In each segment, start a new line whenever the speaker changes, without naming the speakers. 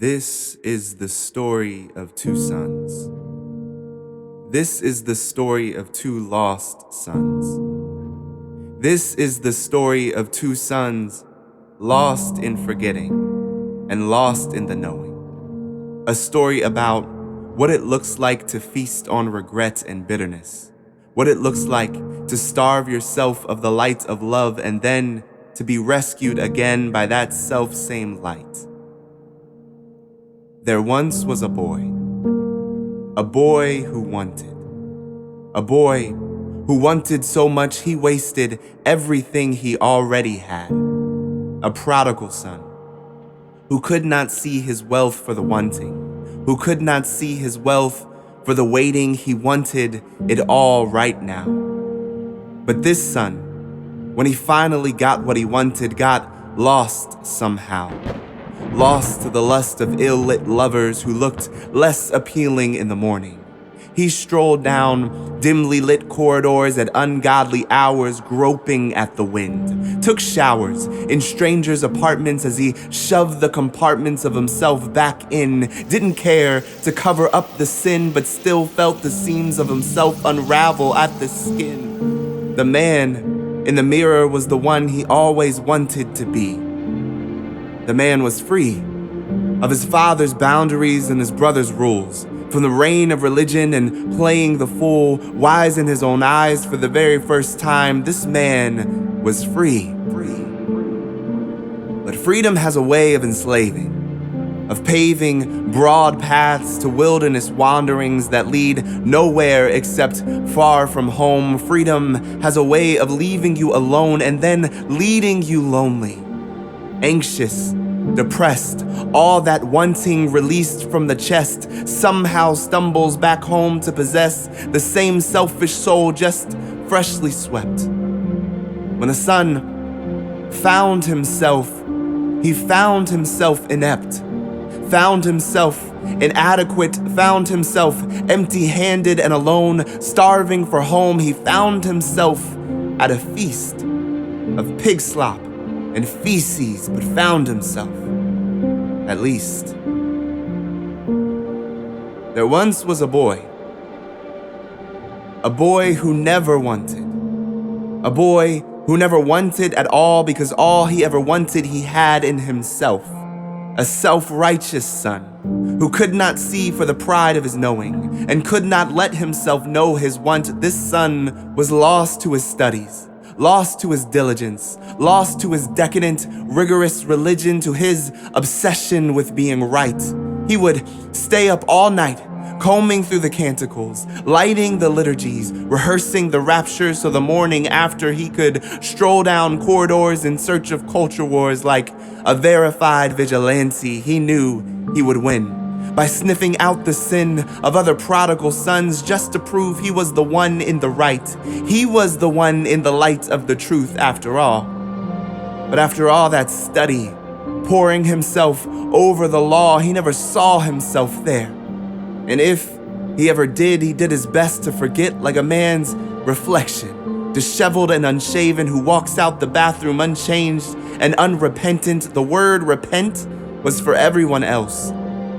This is the story of two sons. This is the story of two lost sons. This is the story of two sons lost in forgetting and lost in the knowing. A story about what it looks like to feast on regret and bitterness. What it looks like to starve yourself of the light of love and then to be rescued again by that self-same light. There once was a boy who wanted. A boy who wanted so much he wasted everything he already had. A prodigal son who could not see his wealth for the wanting, who could not see his wealth for the waiting. He wanted it all right now. But this son, when he finally got what he wanted, got lost somehow. Lost to the lust of ill-lit lovers who looked less appealing in the morning. He strolled down dimly lit corridors at ungodly hours, groping at the wind. Took showers in strangers' apartments as he shoved the compartments of himself back in. Didn't care to cover up the sin, but still felt the seams of himself unravel at the skin. The man in the mirror was the one he always wanted to be. The man was free of his father's boundaries and his brother's rules, from the reign of religion and playing the fool, wise in his own eyes for the very first time. This man was free. But freedom has a way of enslaving, of paving broad paths to wilderness wanderings that lead nowhere except far from home. Freedom has a way of leaving you alone and then leading you lonely. Anxious, depressed, all that wanting released from the chest somehow stumbles back home to possess the same selfish soul just freshly swept. When the son found himself, he found himself inept, found himself inadequate, found himself empty-handed and alone, starving for home. He found himself at a feast of pig slop and feces, but found himself, at least. There once was a boy who never wanted, a boy who never wanted at all because all he ever wanted he had in himself, a self-righteous son who could not see for the pride of his knowing and could not let himself know his want. This son was lost to his studies, lost to his diligence, lost to his decadent, rigorous religion, to his obsession with being right. He would stay up all night, combing through the canticles, lighting the liturgies, rehearsing the rapture so the morning after he could stroll down corridors in search of culture wars like a verified vigilante. He knew he would win by sniffing out the sin of other prodigal sons just to prove he was the one in the right. He was the one in the light of the truth after all. But after all that study, pouring himself over the law, he never saw himself there. And if he ever did, he did his best to forget, like a man's reflection, disheveled and unshaven, who walks out the bathroom unchanged and unrepentant. The word repent was for everyone else,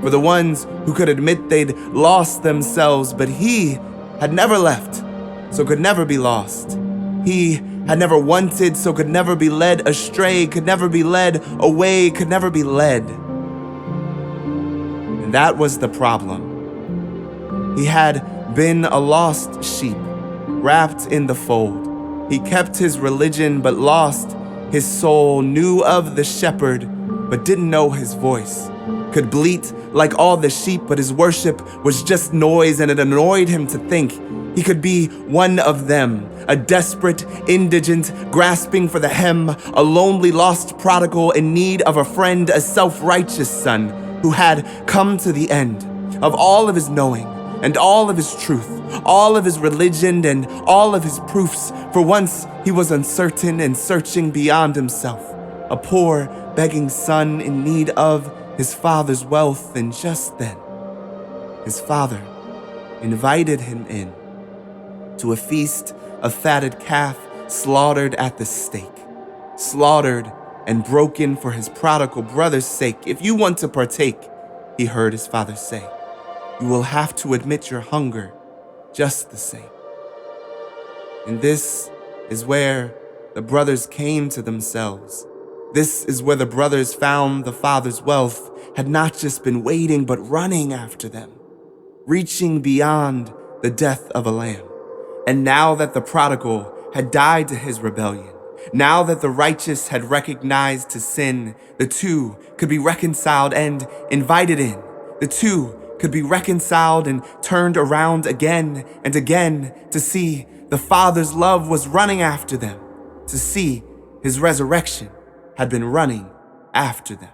for the ones who could admit they'd lost themselves, but he had never left, so could never be lost. He had never wanted, so could never be led astray, could never be led away, could never be led. And that was the problem. He had been a lost sheep, wrapped in the fold. He kept his religion, but lost his soul, knew of the shepherd, but didn't know his voice. Could bleat like all the sheep, but his worship was just noise, and it annoyed him to think he could be one of them, a desperate, indigent, grasping for the hem, a lonely, lost prodigal in need of a friend, a self-righteous son who had come to the end of all of his knowing and all of his truth, all of his religion and all of his proofs. For once he was uncertain and searching beyond himself, a poor, begging son in need of his father's wealth. And just then, his father invited him in to a feast of fatted calf slaughtered at the stake, slaughtered and broken for his prodigal brother's sake. If you want to partake he heard his father say. You will have to admit your hunger just the same. And this is where the brothers came to themselves. This is where the brothers found the father's wealth had not just been waiting, but running after them, reaching beyond the death of a lamb. And now that the prodigal had died to his rebellion, now that the righteous had recognized his sin, the two could be reconciled and invited in. The two could be reconciled and turned around again and again to see the Father's love was running after them, to see his resurrection had been running after them.